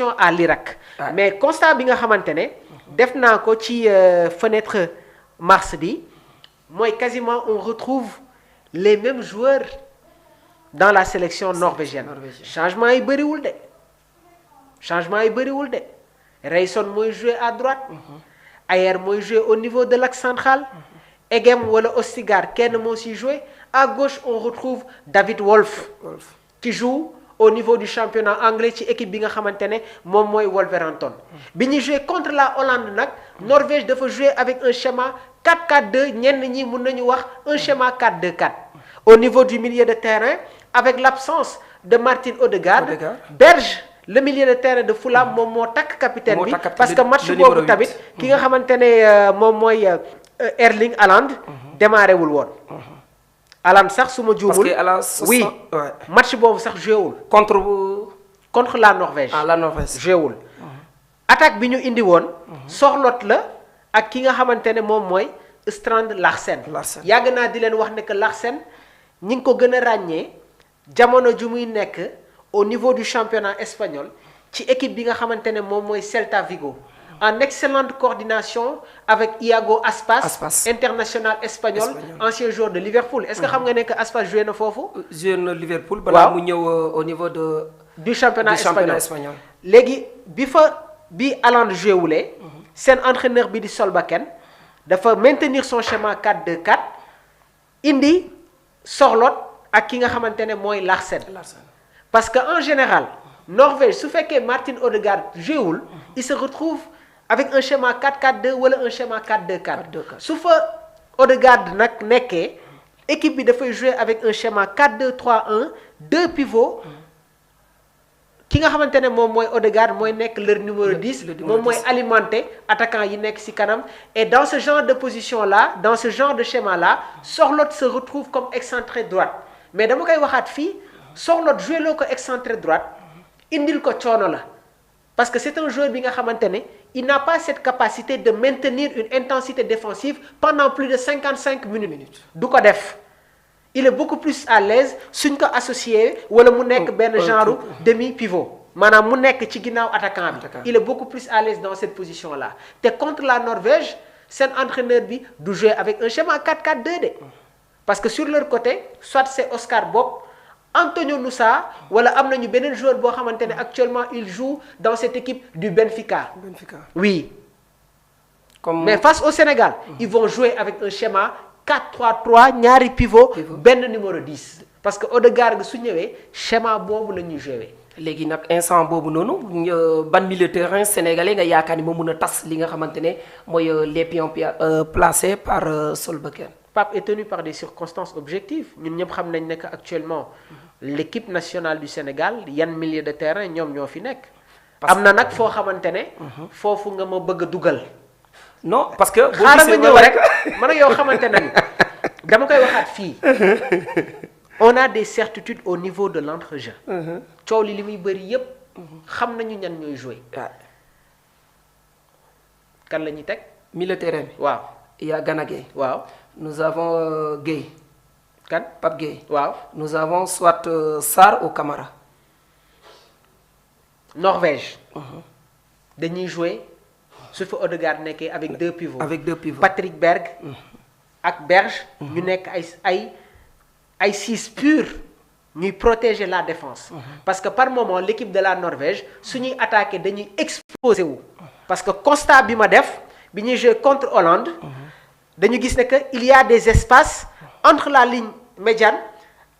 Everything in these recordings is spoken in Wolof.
attention à l'Irak. Ouais. Mais constat bi nga xamante ne def naa ko ci fenêtre mars bi mooy quasiment on retrouve les mêmes joueurs dans la sélection norvégienne. Changement yi bëriwul de. Rayson mooy jouer à droite. Ayer mooy jouer au niveau de l'axe central. Egem wala Ostigard kenn moo si jouer. À gauche on retrouve David Wolf. Qui joue au niveau du championnat anglais ci équipe bi nga xamante ne moom mooy Wolverhampton. bi ñu jouer contre la Hollande nag Norvège dafa jouer avec un schéma 4-4-2 ñenn ñi mun nañu wax un schéma 4-2-4. Au niveau du milieu de terrain avec l'absence de Martin Odegaard. Berge le milieu de terrain de Fulham moom moo takk capitaine bi parce que match boobu tamit ki nga xamante ne moom mooy Erling Haaland démarré wul woon. Haaland sax su ma juumul oui match boobu sax joué wul. contre la Norvège. la Norvège joué wul. attaque bi ñu indi woon. Sorloth la ak ki nga xamante ne moom mooy Strand Larsen. yàgg naa di leen wax ne que Larsen ñi ngi ko gën a ràññee jamono ju muy nekk au niveau du championnat espagnol ci équipe bi nga xamante ne moom mooy Celta Vigo. En excellente coordination avec Iago Aspas, international espagnol, ancien joueur de Liverpool. Est-ce que xam nga ne que Aspas joué na foofu? Joué na Liverpool. balaa mu ñëw au niveau du championnat espagnol. léegi bi Haaland joué wulee. seen entraîneur bi di Solbakken dafa maintenir son schéma 4-2-4 indi Sorloth ak ki nga xamante ne mooy Larsen. parce que en général Norvège su fekkee Martin Odegaard joué wul il se retrouve avec un schéma 4-4-2 wala un schéma 4-2-4. su fa Odegaard nag nekkee équipe bi dafay jouer avec un schéma 4-2-3-1 deux pivots ki nga xamante ne moom mooy Odegaard mooy nekk leur numéro 10 moom mooy alimenter attaquant yi nekk ci kanam et dans ce genre de position là dans ce genre de schéma là Sorloth se retrouve comme excentré droite mais dama koy waxaat fii Sorloth joué loo ko excentré droite indil ko coono la parce que c'est un joueur bi nga xamante ne il n'a pas cette capacité de maintenir une intensité défensive pendant plus de 55 minutes du ko def il est beaucoup plus à l'aise suñ ko associé wala mu nekk benn genre demi pivot maanaam mu nekk ci ginnaaw attaquant bi il est beaucoup plus à l'aise dans cette position là te contre la Norvège seen entraîneur bi du jouer avec un schéma 4-4-2 de parce que sur leur côté soit c'est Oscar Bob Antonio Nusa wala am nañu beneen joueur boo xamante ne actuellement il joue dans cette équipe du Benfica. Oui. Mais face au Sénégal, ils vont jouer avec un schéma 4-3-3 ñaari pivot benn numéro 10 parce que Odegaard su ñëwee schéma boobu la ñuy jouer. léegi nag instant boobu noonu ban milieu de terrain sénégalais nga yaakaar ni moo mën a tas li nga xamante ne mooy les pions placés par Solbakken. Pape est tenu par des circonstances objectives ñun ñëpp xam nañ ne que actuellement l'équipe nationale du Sénégal yan milieu de terrain ñoom ñoo fi nekk. am na nag foo xamante ne. foofu nga ma bëgg a dugal. non parce que. xaaral ma ñëw rek man ak yow xamante nañu dama koy waxaat fii. on a des certitudes au niveau de l'entrejeu. coow li muy bëri yépp xam nañu ñan ñooy jouer. kan la ñuy teg. milieu de terrain bi. waaw il y a Gana Gueye. waaw nous avons Gueye. kan Pape Gueye. waaw nous avons soit Sarr ou Camara. Norvège. dañuy jouer su fa Odegaard nekkee avec deux pivots. avec deux pivots Patrick Berg. ak Berge. ñu nekk ay six purs ñuy protéger la défense. parce que par moment l'équipe de la Norvège suñuy attaquer dañuy exposé wu. parce que constat bi ma def bi ñuy jouer contre Hollande. dañu gis ne que il y a des espaces entre la ligne médiane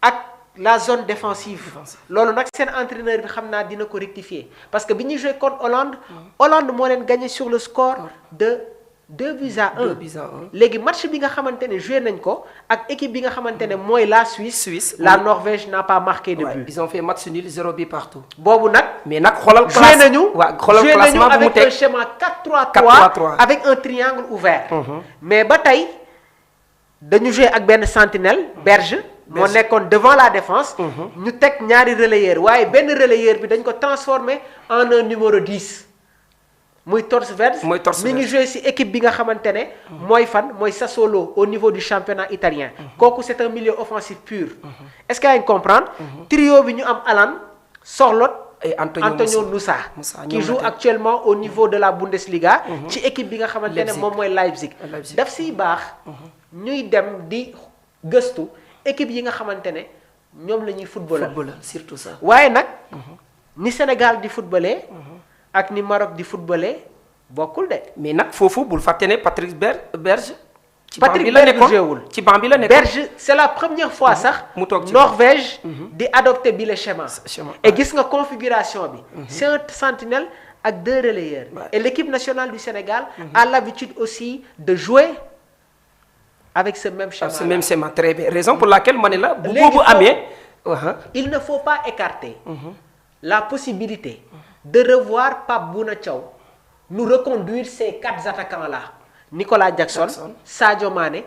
ak la zone défensive. loolu nag seen entraîneur bi xam naa dina ko rectifier parce que bi ñuy jouer contre Hollande. Hollande moo leen gagné sur le score de 2-1. léegi match bi nga xamante ne joué nañ ko ak équipe bi nga xamante ne mooy la Suisse. la Norvège n'a pas marqué de but. ils ont fait match nul 0 but partout. boobu nag. mais nag xoolal. joué nañu xoolal classement bu mu avec teg un schéma 4-3-3 avec un triangle ouvert. mais ba tey dañu joué ak benn sentinelle Berge. moo nekkoon devant la défense. ñu teg ñaari relayeur waaye benn relayeur bi dañ ko transformé en un numéro 10. muy Torstvedt mi ngi joué ci équipe bi nga xamante ne. mooy fan mooy Sassuolo au niveau du championnat italien. kooku c'est un milieu offensif pur. est-ce que yaa ngi comprendre. trio bi ñu am Haaland Sorloth et Antonio Nusa qui joue actuellement au niveau de la Bundesliga ci équipe bi nga xamante ne moom mooy Leipzig daf siy baax ñuy dem di gëstu équipe yi nga xamante ne ñoom la ñuy footballal surtout ça waaye nag ni Sénégal di footballé ak ni Maroc di footballé bokkul de mais nag foofu bul fàtte ne Patrick Berge ci Patrick Berge jéewul ci banc bi la nekkoon Berge c'est la première fois sax mu toog ci Norvège di adopter bi le schéma et gis nga configuration bi c'est un sentinelle ak 2 relayeurs et l'équipe nationale du Sénégal a l'habitude aussi de jouer avec ce même schéma très bien raison pour laquelle ma ne la bu boobu amee il ne faut pas écarter la possibilité de revoir Pape Bouna Thiaw nous reconduire ces 4 attaquants là Nicolas Jackson Sadio Mané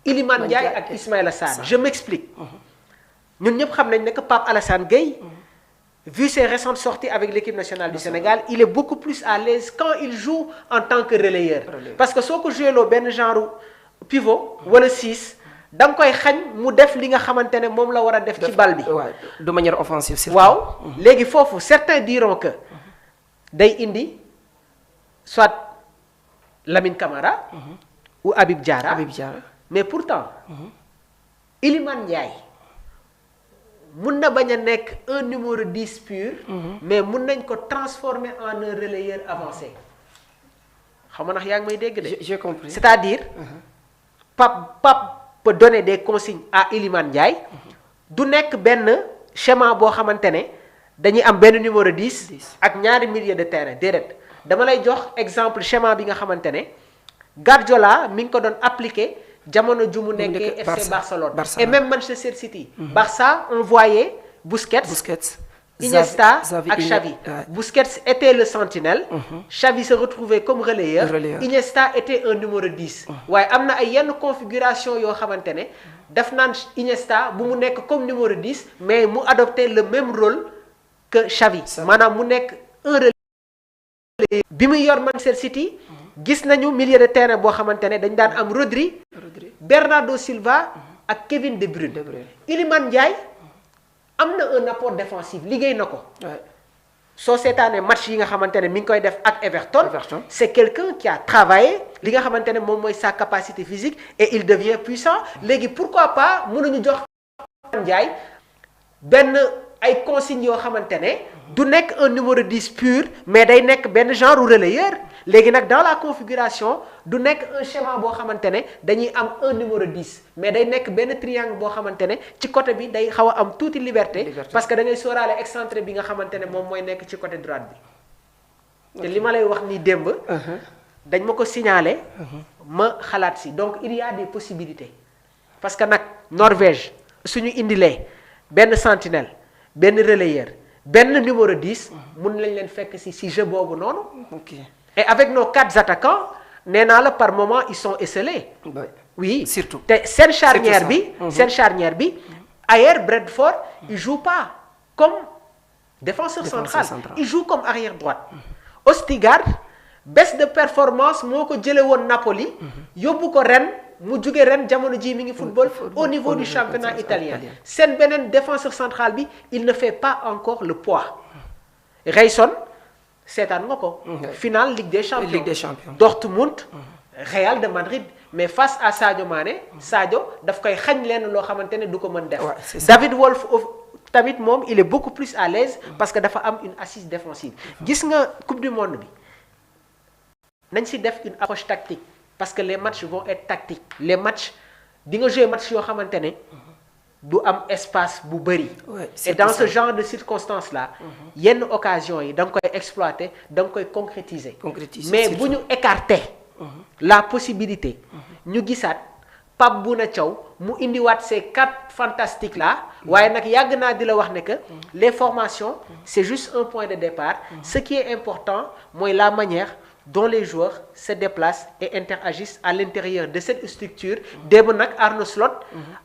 Iliman Ndiaye ak Ismaïla Sarr je m'explique ñun ñëpp xam nañ ne que Pape Alassane Gueye vu ses récentes sorties avec l'équipe nationale du Sénégal il est beaucoup plus à l'aise quand il joue en tant que relayeur parce que soo ko joué loo benn genre pivot wala 6 da nga koy xañ mu def li nga xamante ne moom la war a def ci bal bi de manière offensive surtout waaw léegi foofu certains diront que day indi soit Lamine Camara ou Habib Diarra mais pourtant Iliman Ndiaye mun na bañ a nekk un numéro 10 pur mais mun nañ ko transformer en un relayeur avancé xam nga ndax yaa ngi may dégg de j'ai compris c'est-à-dire Pape peut donner des consignes à Iliman Ndiaye du nekk benn schéma boo xamante ne dañuy am benn numéro 10 ak ñaari milieu de terrain déedéet dama lay jox exemple schéma bi nga xamante ne Guardiola mi ngi ko doon appliqué jamono ju mu nekkee FC Barcelone et même Manchester City Barça on voyait Busquets Iniesta ak Xavi Busquets était le sentinelle Xavi se retrouvait comme relayeur Iniesta était un numéro 10 waaye am na ay yenn configuration yoo xamante ne def naan Iniesta bu mu nekk comme numéro 10 mais mu adopté le même rôle que Xavi maanaam mu nekk un relayeur bi muy yor Manchester City gis nañu milieu de terrain boo xamante ne dañ daan am Rodri Bernardo Silva ak Kevin De Bruyne Iliman Ndiaye am na un apport défensif liggéey na ko soo seetaanee match yi nga xamante ne mi ngi koy def ak Everton c'est quelqu'un qui a travaillé li nga xamante ne moom mooy sa capacité physique et il devient puissant léegi pourquoi pas mënuñu jox Ndiaye benn ay consignes yoo xamante ne du nekk un numéro 10 pur mais day nekk benn genre relayeur léegi nag dans la configuration du nekk un schéma boo xamante ne dañuy am un numéro 10 mais day nekk benn triangle boo xamante ne ci côté bi day xaw a am tuuti liberté parce que da ngay sóoraale excentré bi nga xamante ne moom mooy nekk ci côté droite bi te li ma lay wax ni démb dañ ma ko signalé ma xalaat si donc il y a des possibilités parce que nag Norvège suñu indilee benn sentinelle benn relayeur benn numéro 10 mun lañ leen fekk si jeu boobu noonu et avec nos 4 attaquants nee naa la par moment ils sont esselés oui surtout te seen charnière bi ailleurs Brentford il joue pas comme défenseur central il joue comme arrière droite Østigard baisse de performance moo ko jële woon Napoli yóbbu ko ren mu jóge ren jamono ji mi ngi football au niveau du championnat italien seen beneen défenseur central bi il ne fait pas encore le poids Reison seetaan nga ko finale Ligue des Champions Dortmund Real de Madrid mais face à Sadio Mané Sadio daf koy xañ leen loo xamante ne du ko mën def David Wolf tamit moom il est beaucoup plus à l'aise parce que dafa am une assise défensive gis nga Coupe du Monde bi nañ si def une approche tactique parce que les matchs vont être tactiques les matchs di nga jouer match yoo xamante ne du am espace bu bëri et dans ce genre de circonstances là yenn occasion yi da nga koy exploiter da nga koy concrétiser mais bu ñu écarter la possibilité ñu gisaat Pape Bouna Thiaw mu indiwaat ces 4 fantastiques là waaye nag yàgg naa di la wax ne que les formations c'est juste un point de départ ce qui est important mooy la manière dont les joueurs se déplacent et interagissent à l'intérieur de cette structure. démb nag Arne Slot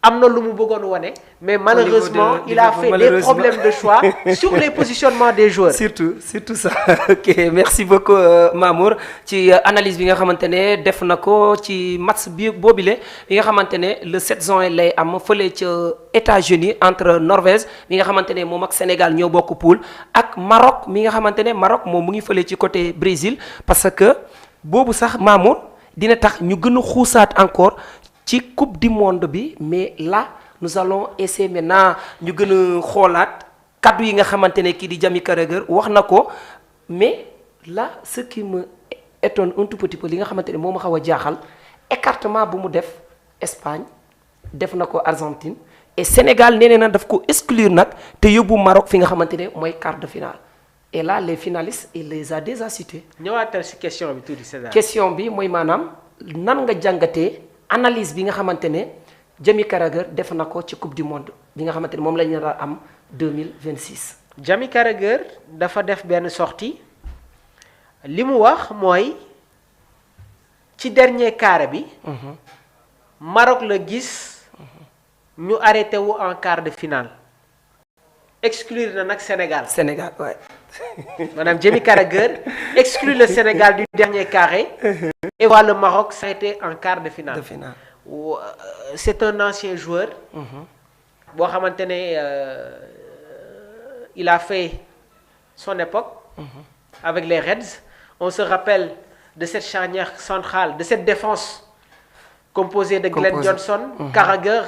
am na lu mu bëggoon wane mais malheureusement il a fait des problèmes de choix sur les positionnements des joueurs. surtout ça. Ok, merci beaucoup Mamour ci analyse bi nga xamante ne def na ko ci match bi boobile bi nga xamante ne le 7 juin lay am fële ca États-Unis entre Norvège mi nga xamante ne moom ak Sénégal ñoo bokk poule ak Maroc mi nga xamante ne Maroc moom mu ngi fële ci côté Brésil parce que boobu sax Mamour dina tax ñu gën a xuusaat encore ci coupe du monde bi mais là nous allons essayer maintenant ñu gën a xoolaat kaddu yi nga xamante ne kii di Jami Carragher wax na ko mais là ce qui me étonne un tout petit peu li nga xamante ne moo ma xaw a jaaxal écartement bu mu def Espagne def na ko Argentine et Sénégal nee na daf ko exclure nag te yóbbu Maroc fi nga xamante ne mooy quart de finale et là les finalistes il les a déjà cités. ñëwaatal ci question bi tuuti César. question bi mooy maanaam nan nga jàngatee analyse bi nga xamante ne Jami Carragher def na ko ci coupe du monde bi nga xamante ne moom la ñu nar a am 2026. Jami Carragher dafa def benn sortie li mu wax mooy ci dernier carré bi. Maroc la gis ñu arrêté wu en quart de finale. exclure na nag Sénégal. Sénégal ouais. Madame Jami Carragher exclut le Sénégal du dernier carré et voit le Maroc s'arrêter en quart de finale. C'est un ancien joueur. boo xamante ne il a fait son époque. avec les Reds. On se rappelle de cette charnière centrale, de cette défense composée de Glenn Johnson, Carragher